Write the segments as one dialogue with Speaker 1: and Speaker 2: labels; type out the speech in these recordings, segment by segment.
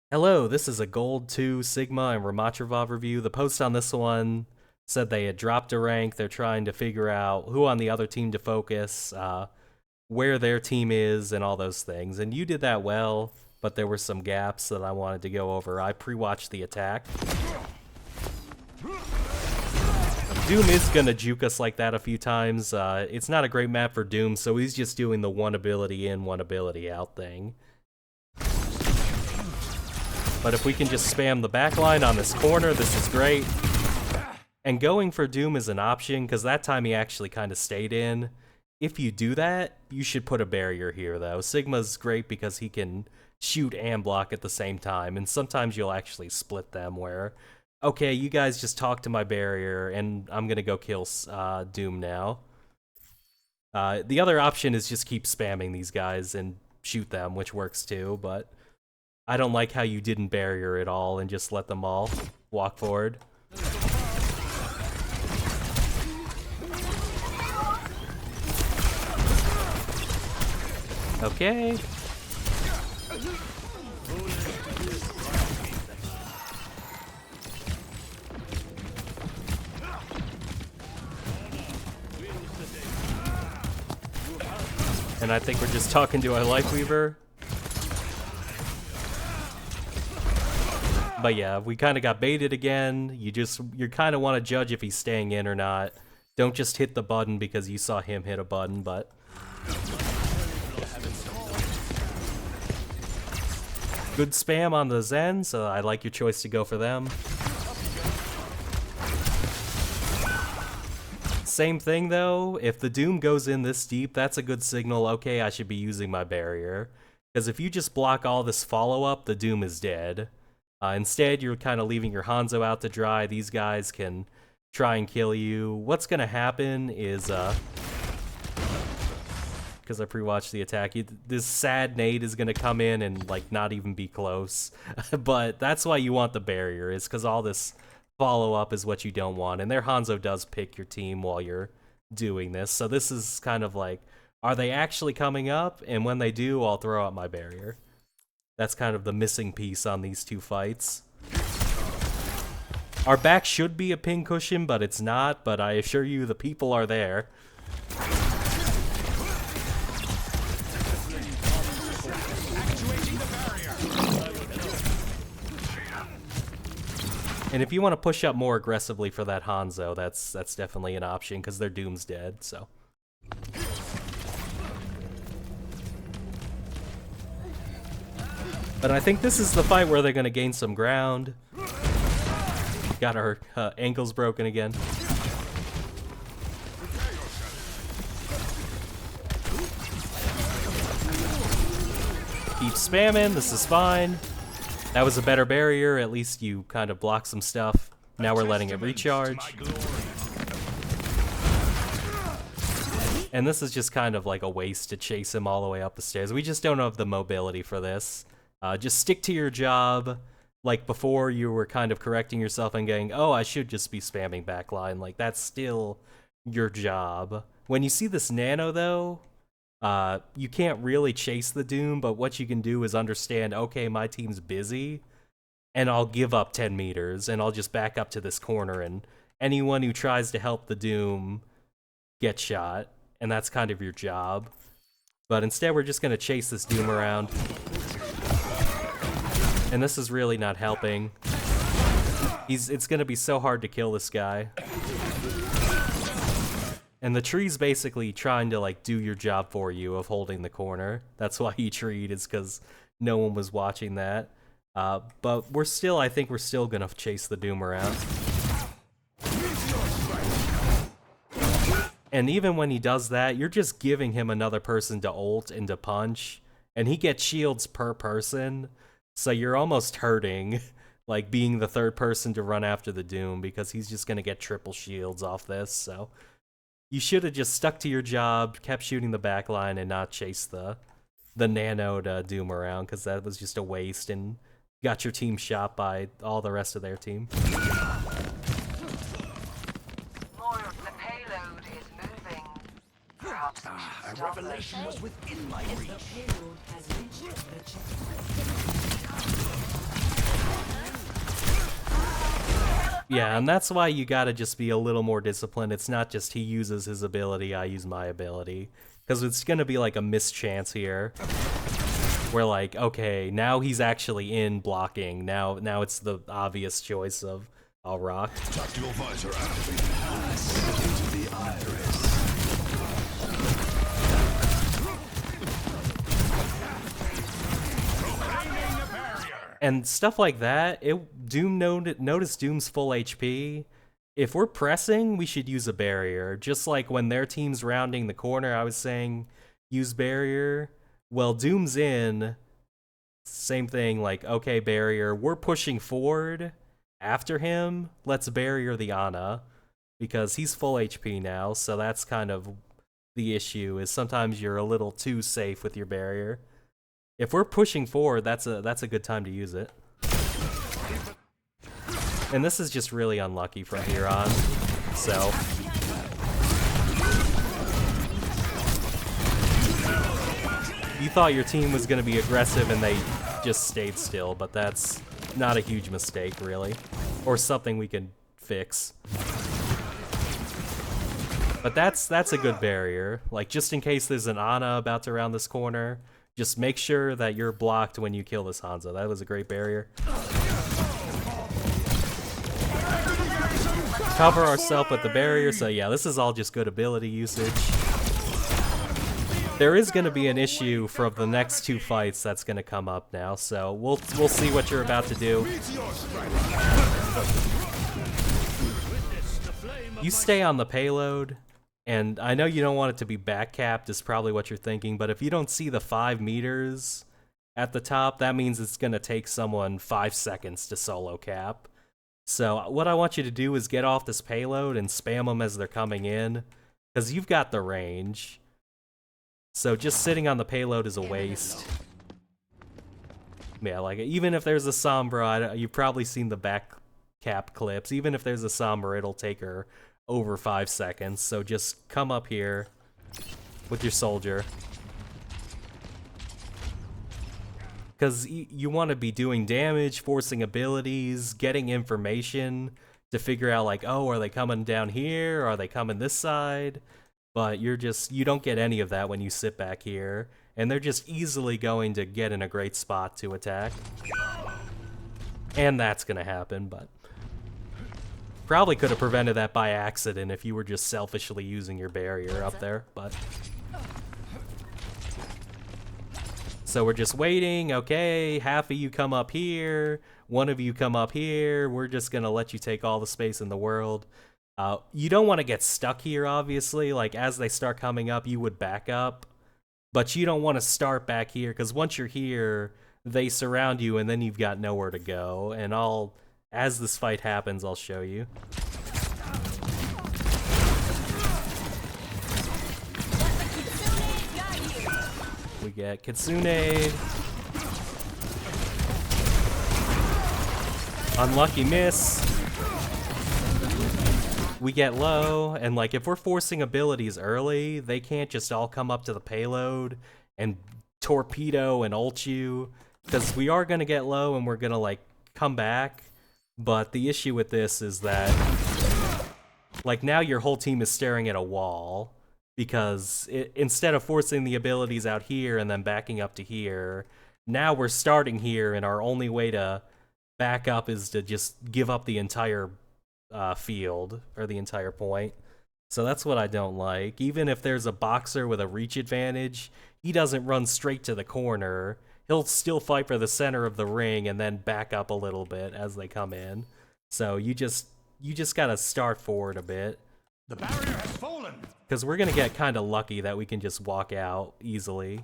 Speaker 1: Hello, this is a Gold 2 Sigma and Ramachevov review. The post on this one said they had dropped a rank. They're trying to figure out who on the other team to focus, where their team is, and all those things. And you did that well, but there were some gaps that I wanted to go over. I pre-watched the attack. Doom is gonna juke us like that a few times. It's not a great map for Doom, so he's just doing the one ability in, one ability out thing. But if we can just spam the backline on this corner, this is great. And going for Doom is an option, because that time he actually kind of stayed in. If you do that, you should put a barrier here, though. Sigma's great because he can shoot and block at the same time, and sometimes you'll actually split them where, okay, you guys just talk to my barrier, and I'm gonna go kill Doom now. The other option is just keep spamming these guys and shoot them, which works too, but I don't like how you didn't barrier it all and just let them all walk forward. Okay. And I think we're just talking to our Lifeweaver. But yeah, we kind of got baited again. You kind of want to judge if he's staying in or not. Don't just hit the button because you saw him hit a button, but good spam on the Zen, so I like your choice to go for them. Same thing though, if the Doom goes in this deep, that's a good signal, okay, I should be using my barrier. Because if you just block all this follow-up, the Doom is dead. Instead, you're kind of leaving your Hanzo out to dry. These guys can try and kill you. What's going to happen is, because I pre-watched the attack, this sad nade is going to come in and like not even be close. But that's why you want the barrier, is because all this follow-up is what you don't want. And their Hanzo does pick your team while you're doing this. So this is kind of like, are they actually coming up? And when they do, I'll throw out my barrier. That's kind of the missing piece on these two fights. Our back should be a ping cushion, but it's not, but I assure you the people are there. And if you want to push up more aggressively for that Hanzo, that's definitely an option, because their Doom's dead, so. But I think this is the fight where they're going to gain some ground. Got our ankles broken again. Keep spamming, this is fine. That was a better barrier, at least you kind of blocked some stuff. Now we're letting it recharge. And this is just kind of like a waste to chase him all the way up the stairs. We just don't have the mobility for this. Just stick to your job. Like before, you were kind of correcting yourself and going, oh, I should just be spamming backline. Like, that's still your job. When you see this nano, though, you can't really chase the Doom, but what you can do is understand, okay, my team's busy, and I'll give up 10 meters, and I'll just back up to this corner, and anyone who tries to help the Doom gets shot, and that's kind of your job. But instead, we're just going to chase this Doom around. And this is really not helping. It's gonna be so hard to kill this guy. And the tree's basically trying to like do your job for you of holding the corner. That's why he treed, is because no one was watching that. But I think we're still gonna chase the Doom around. And even when he does that, you're just giving him another person to ult and to punch. And he gets shields per person. So you're almost hurting, like being the third person to run after the Doom, because he's just going to get triple shields off this. So you should have just stuck to your job, kept shooting the backline, and not chased the nanoed Doom around, because that was just a waste and got your team shot by all the rest of their team.
Speaker 2: More of the payload is moving. Perhaps we should
Speaker 3: A
Speaker 2: stop
Speaker 3: revelation was within my reach.
Speaker 4: The payload has reached the checkpoint.
Speaker 1: Yeah, and that's why you gotta just be a little more disciplined. It's not just he uses his ability, I use my ability. Because it's gonna be like a mischance here. Where like, okay, now he's actually in blocking. Now it's the obvious choice of I'll rock.
Speaker 3: Tactical visor activated. Into the iris.
Speaker 1: And stuff like that, notice Doom's full HP. If we're pressing, we should use a barrier. Just like when their team's rounding the corner, I was saying use barrier. Well, Doom's in, same thing, like, okay, barrier. We're pushing forward after him. Let's barrier the Ana, because he's full HP now, so that's kind of the issue, is sometimes you're a little too safe with your barrier. If we're pushing forward, that's a good time to use it. And this is just really unlucky from here on, so. You thought your team was going to be aggressive and they just stayed still, but that's not a huge mistake, really. Or something we can fix. But that's a good barrier. Like, just in case there's an Ana about to round this corner, just make sure that you're blocked when you kill this Hanzo. That was a great barrier. Cover ourselves with the barrier, so yeah, this is all just good ability usage. There is going to be an issue for the next two fights that's going to come up now, so we'll see what you're about to do. You stay on the payload. And I know you don't want it to be back capped, is probably what you're thinking, but if you don't see the 5 meters at the top, that means it's going to take someone 5 seconds to solo cap. So what I want you to do is get off this payload and spam them as they're coming in, because you've got the range. So just sitting on the payload is a waste. Yeah, like, even if there's a Sombra, you've probably seen the back cap clips, even if there's a Sombra, it'll take her over 5 seconds, so just come up here with your soldier. Because you want to be doing damage, forcing abilities, getting information to figure out like, oh, are they coming down here? Are they coming this side? But you don't get any of that when you sit back here, and they're just easily going to get in a great spot to attack. And that's gonna happen, but probably could have prevented that by accident if you were just selfishly using your barrier up there, but. So we're just waiting, okay, half of you come up here, one of you come up here, we're just gonna let you take all the space in the world. You don't want to get stuck here, obviously, like as they start coming up, you would back up, but you don't want to start back here, because once you're here, they surround you and then you've got nowhere to go, and as this fight happens, I'll show you. We get Kitsune. Unlucky miss. We get low, and like if we're forcing abilities early, they can't just all come up to the payload and torpedo and ult you, because we are going to get low and we're going to like come back. But the issue with this is that, like, now your whole team is staring at a wall, because instead of forcing the abilities out here and then backing up to here, now we're starting here, and our only way to back up is to just give up the entire field, or the entire point. So that's what I don't like. Even if there's a boxer with a reach advantage, he doesn't run straight to the corner. He'll still fight for the center of the ring and then back up a little bit as they come in. So you just gotta start forward a bit.
Speaker 3: The barrier has fallen.
Speaker 1: Because we're gonna get kind of lucky that we can just walk out easily.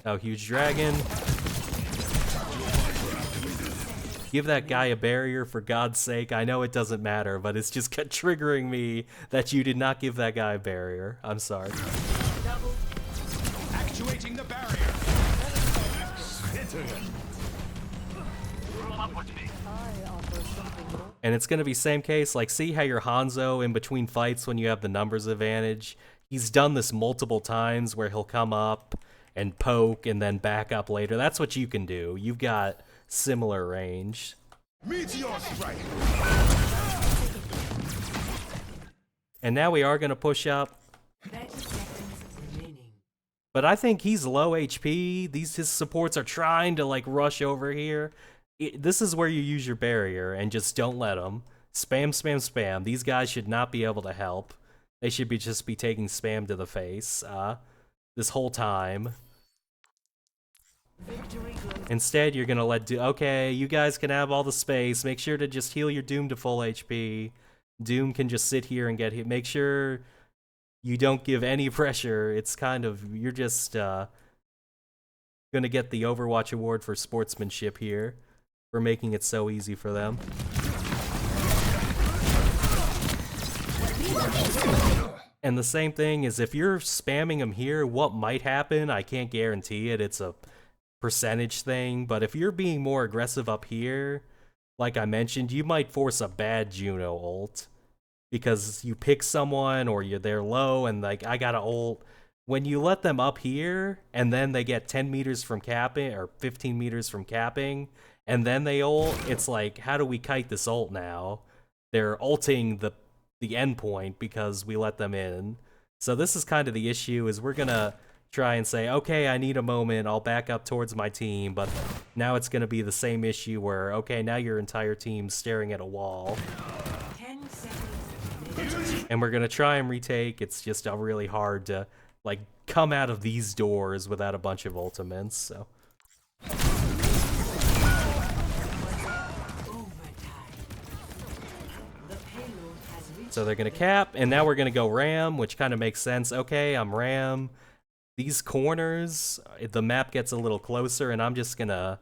Speaker 1: Oh, huge dragon. Give that guy a barrier, for God's sake. I know it doesn't matter, but it's just triggering me that you did not give that guy a barrier. I'm sorry.
Speaker 3: Actuating the barrier.
Speaker 1: And it's going to be same case, like, see how your Hanzo in between fights when you have the numbers advantage? He's done this multiple times where he'll come up and poke and then back up later. That's what you can do. You've got similar range.
Speaker 3: Meteor strike.
Speaker 1: And now we are going to push up.
Speaker 4: 30 seconds remaining.
Speaker 1: But I think he's low HP. His supports are trying to like rush over here. This is where you use your barrier and just don't let them. Spam, spam, spam. These guys should not be able to help. They should just be taking spam to the face this whole time.
Speaker 4: Victory goes.
Speaker 1: Instead, you're gonna okay, you guys can have all the space. Make sure to just heal your Doom to full HP. Doom can just sit here and get hit. Make sure you don't give any pressure. It's kind of, you're just gonna get the Overwatch award for sportsmanship here, for making it so easy for them. And the same thing is, if you're spamming them here, what might happen, I can't guarantee it. It's a percentage thing, but if you're being more aggressive up here, like I mentioned, you might force a bad Juno ult because you pick someone or they're low and like, I got to ult. When you let them up here and then they get 10 meters from capping or 15 meters from capping and then they ult, it's like, how do we kite this ult now? They're ulting the end point because we let them in. So this is kind of the issue, is we're gonna try and say, okay, I need a moment, I'll back up towards my team, but now it's gonna be the same issue where, okay, now your entire team's staring at a wall.
Speaker 4: 10 seconds remaining.
Speaker 1: And we're gonna try and retake. It's just really hard to like come out of these doors without a bunch of ultimates, so. So they're gonna cap, and now we're gonna go Ram, which kind of makes sense. Okay, I'm Ram. These corners, the map gets a little closer, and I'm just gonna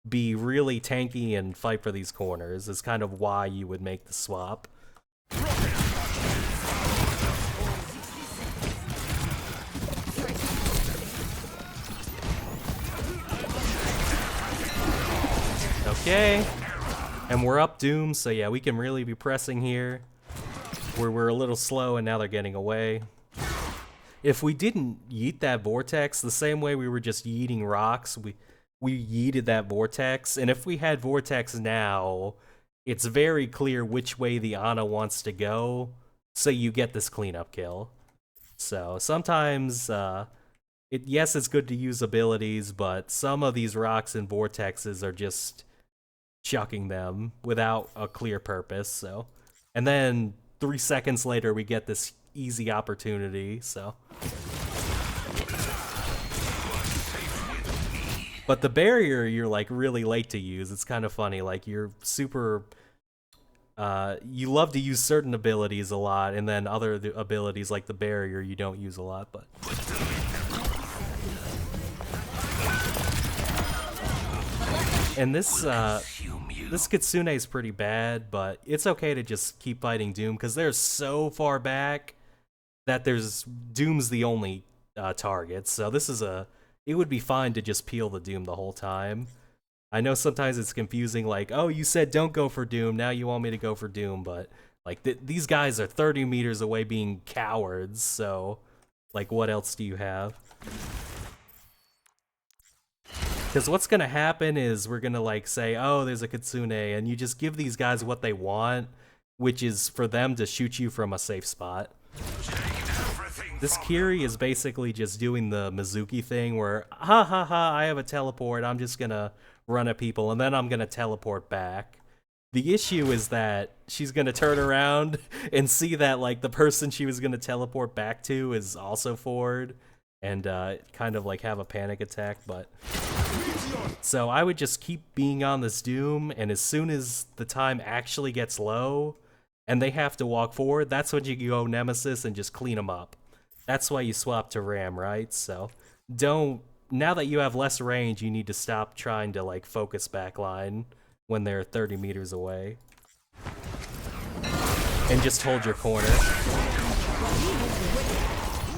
Speaker 1: be really tanky and fight for these corners. Is kind of why you would make the swap. Okay, and we're up Doom, so yeah, we can really be pressing here. Where we're a little slow and now they're getting away. If we didn't yeet that vortex the same way we were just yeeting rocks, we yeeted that vortex, and if we had vortex now, it's very clear which way the Ana wants to go, so you get this cleanup kill. So sometimes, yes, it's good to use abilities, but some of these rocks and vortexes are just chucking them without a clear purpose, so. And then 3 seconds later, we get this easy opportunity, so. But the barrier, you're like really late to use. It's kind of funny, like you're super, you love to use certain abilities a lot, and then other abilities like the barrier you don't use a lot, but. And this Kitsune is pretty bad, but it's okay to just keep fighting Doom because they're so far back that Doom's the only target. So it would be fine to just peel the Doom the whole time. I know sometimes it's confusing, like, oh, you said don't go for Doom, now you want me to go for Doom, but like these guys are 30 meters away being cowards, so like what else do you have? Because what's going to happen is we're going to like say, oh, there's a Kitsune, and you just give these guys what they want, which is for them to shoot you from a safe spot. This Kiri is basically just doing the Mizuki thing where, ha ha ha, I have a teleport, I'm just going to run at people, and then I'm going to teleport back. The issue is that she's going to turn around and see that like the person she was going to teleport back to is also forward, and kind of like have a panic attack, but. So I would just keep being on this Doom, and as soon as the time actually gets low and they have to walk forward, that's when you go Nemesis and just clean them up. That's why you swap to Ram, right? So now that you have less range, you need to stop trying to like focus backline when they're 30 meters away. And just hold your corner.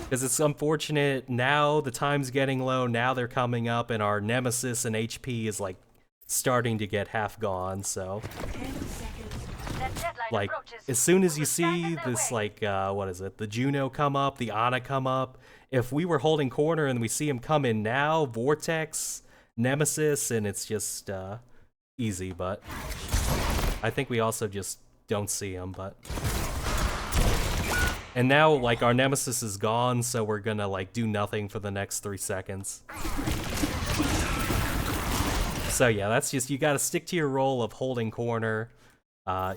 Speaker 1: Because it's unfortunate, now the time's getting low, now they're coming up, and our Nemesis and HP is like starting to get half gone, so. Like, as soon as you see this, like, what is it, the Juno come up, the Ana come up, if we were holding corner and we see him come in now, Vortex, Nemesis, and it's just, easy, but I think we also just don't see him, but... And now, like, our nemesis is gone, so we're gonna, like, do nothing for the next 3 seconds. So yeah, that's just, you gotta stick to your role of holding corner.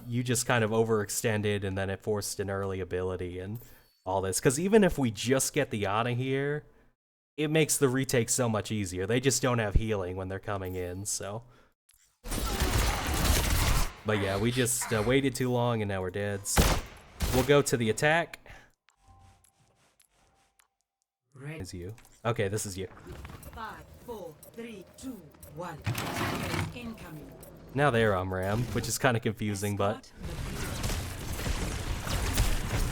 Speaker 1: You just kind of overextended, and then it forced an early ability and all this. Because even if we just get the Ana here, it makes the retake so much easier. They just don't have healing when they're coming in, so... But yeah, we just waited too long, and now we're dead, so... We'll go to the attack.
Speaker 4: Red.
Speaker 1: Is you. Okay, this is you.
Speaker 4: 5, 4, 3, 2, 1. Incoming.
Speaker 1: Now they're on Ram, which is kind of confusing, but...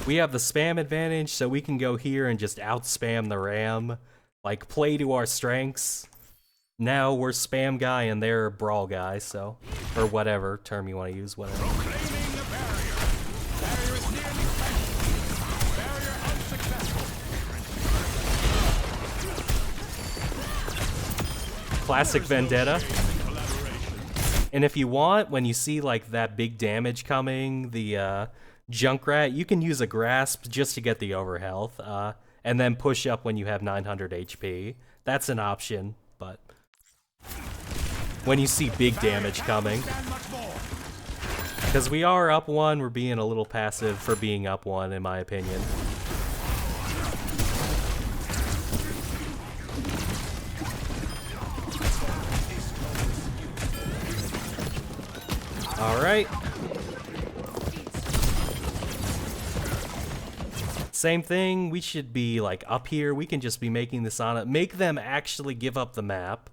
Speaker 1: We have the spam advantage, so we can go here and just out-spam the Ram. Like, play to our strengths. Now we're spam guy and they're brawl guy, so... Or whatever term you want to use, whatever.
Speaker 3: Proclaiming the barrier. Barrier is nearly spent. Barrier unsuccessful.
Speaker 1: Classic Vendetta.
Speaker 3: Collaboration.
Speaker 1: And if you want, when you see like that big damage coming, the Junkrat, you can use a grasp just to get the overhealth, and then push up when you have 900 HP. That's an option, but when you see big damage coming, because we are up one, we're being a little passive for being up one, in my opinion. All right. Same thing, we should be like up here. We can just be making this on it. Make them actually give up the map.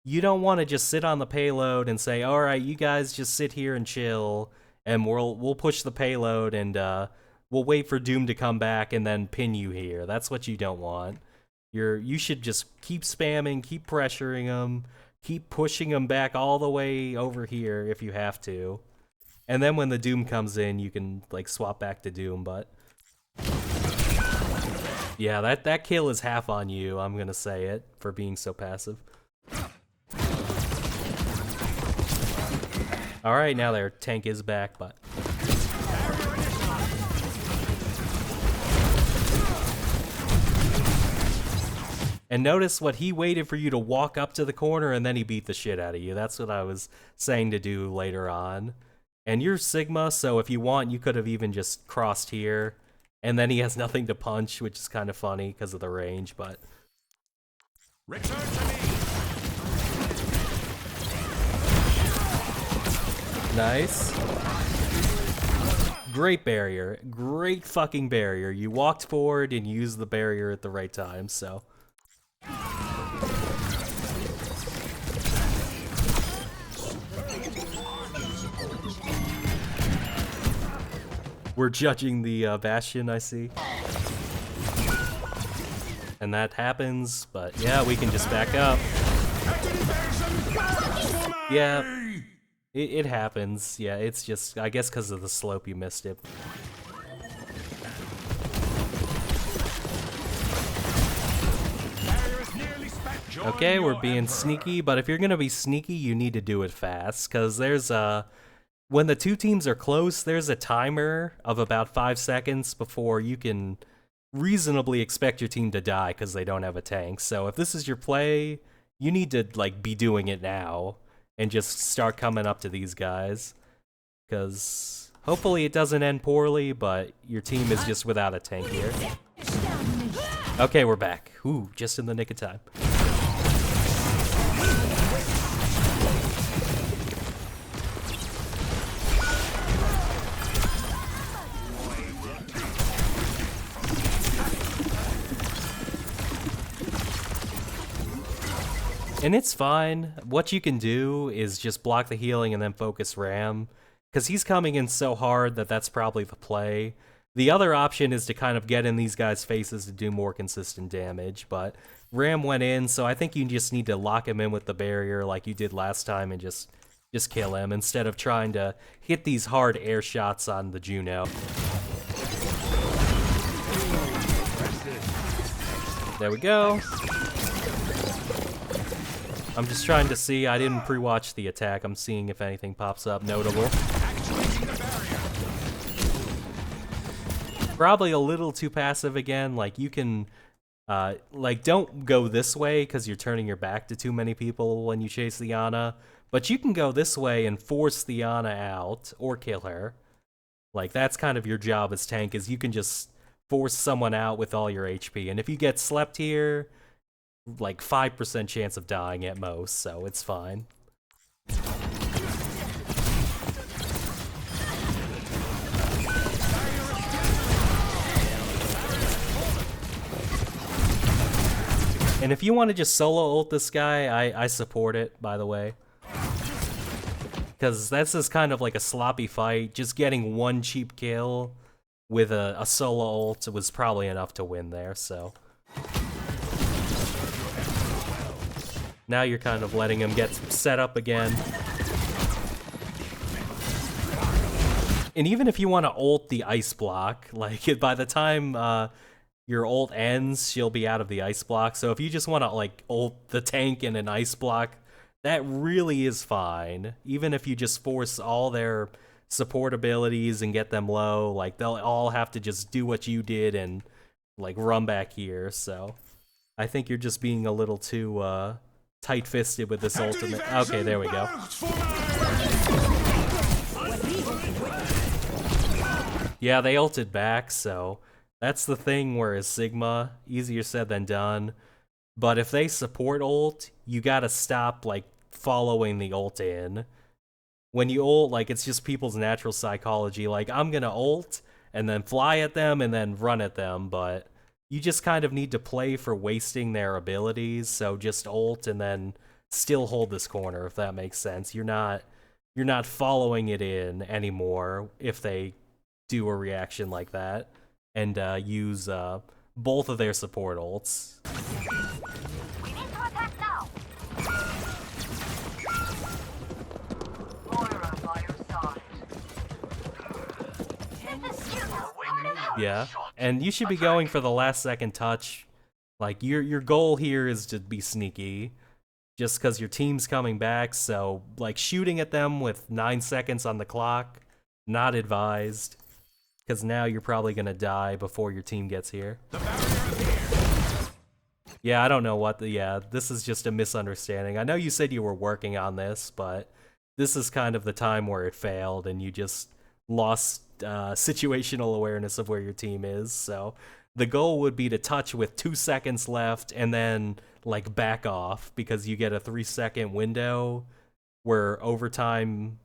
Speaker 1: You don't want to just sit on the payload and say, all right, you guys just sit here and chill, and we'll push the payload, and we'll wait for Doom to come back and then pin you here. That's what you don't want. You should just keep spamming, keep pressuring them, keep pushing them back all the way over here if you have to. And then when the Doom comes in, you can like swap back to Doom, but... Yeah, that kill is half on you, I'm gonna say it, for being so passive. Alright, now their tank is back, but... And notice what he waited for you to walk up to the corner and then he beat the shit out of you. That's what I was saying to do later on. And you're Sigma, so if you want, you could have even just crossed here. And then he has nothing to punch, which is kind of funny because of the range, but...
Speaker 3: Return to me.
Speaker 1: Nice. Great barrier. Great fucking barrier. You walked forward and used the barrier at the right time, so... We're judging the Bastion, I see. And that happens, but yeah, we can just back up. Yeah, it happens. Yeah, it's just, I guess because of the slope you missed it. Okay, we're being sneaky, but if you're gonna be sneaky, you need to do it fast, because there's when the two teams are close, there's a timer of about 5 seconds before you can reasonably expect your team to die because they don't have a tank. So if this is your play, you need to like be doing it now and just start coming up to these guys, because hopefully it doesn't end poorly, but your team is just without a tank here. Okay, we're back. Ooh, just in the nick of time. And it's fine. What you can do is just block the healing and then focus Ram, because he's coming in so hard that that's probably the play. The other option is to kind of get in these guys' faces to do more consistent damage, but Ram went in, so I think you just need to lock him in with the barrier like you did last time and just kill him instead of trying to hit these hard air shots on the Juno. There we go. I'm just trying to see. I didn't pre-watch the attack. I'm seeing if anything pops up notable.
Speaker 3: Actuating the barrier.
Speaker 1: Probably a little too passive again. Like you can, like don't go this way because you're turning your back to too many people when you chase the Ana. But you can go this way and force the Ana out or kill her. Like that's kind of your job as tank, is you can just force someone out with all your HP. And if you get slept here, like 5% chance of dying at most, so it's fine. And if you want to just solo ult this guy, I support it, by the way. Because that's just kind of like a sloppy fight. Just getting one cheap kill with a solo ult was probably enough to win there, so. Now you're kind of letting him get set up again. And even if you want to ult the ice block, like by the time your ult ends, she'll be out of the ice block. So if you just want to like ult the tank in an ice block, that really is fine. Even if you just force all their support abilities and get them low, like they'll all have to just do what you did and like run back here. So I think you're just being a little too tight-fisted with this ultimate. Okay, there we go. Yeah, they ulted back, so that's the thing, whereas Sigma, easier said than done. But if they support ult, you gotta stop, like, following the ult in. When you ult, like, it's just people's natural psychology. Like, I'm gonna ult, and then fly at them, and then run at them, but you just kind of need to play for wasting their abilities, so just ult and then still hold this corner, if that makes sense. You're not following it in anymore if they do a reaction like that, and use both of their support ults.
Speaker 2: We need to attack now. Moira by your side.
Speaker 1: Yeah, and you should be going for the last second touch. Like your goal here is to be sneaky, just because your team's coming back. So like shooting at them with 9 seconds on the clock, not advised, because now you're probably gonna die before your team gets here.
Speaker 3: The barrier appears.
Speaker 1: Yeah, I don't know what this is just a misunderstanding. I know you said you were working on this, but this is kind of the time where it failed and you just lost situational awareness of where your team is. So the goal would be to touch with 2 seconds left and then like back off, because you get a 3-second window where overtime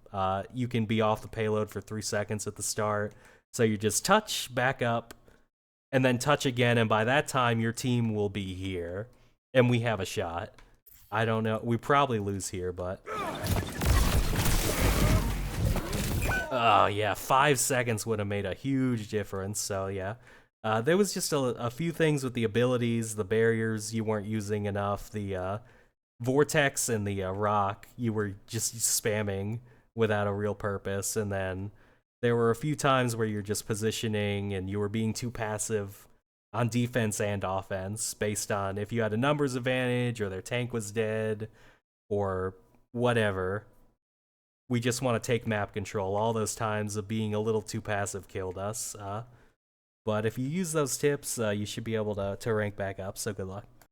Speaker 1: you can be off the payload for 3 seconds at the start. So you just touch, back up, and then touch again, and by that time your team will be here and we have a shot. I don't know, we probably lose here, but oh yeah, 5 seconds would have made a huge difference. So yeah, there was just a few things with the abilities, the barriers you weren't using enough, the vortex and the rock you were just spamming without a real purpose, and then there were a few times where you're just positioning and you were being too passive on defense and offense based on if you had a numbers advantage or their tank was dead or whatever. We just want to take map control. All those times of being a little too passive killed us. But if you use those tips, you should be able to rank back up, so good luck.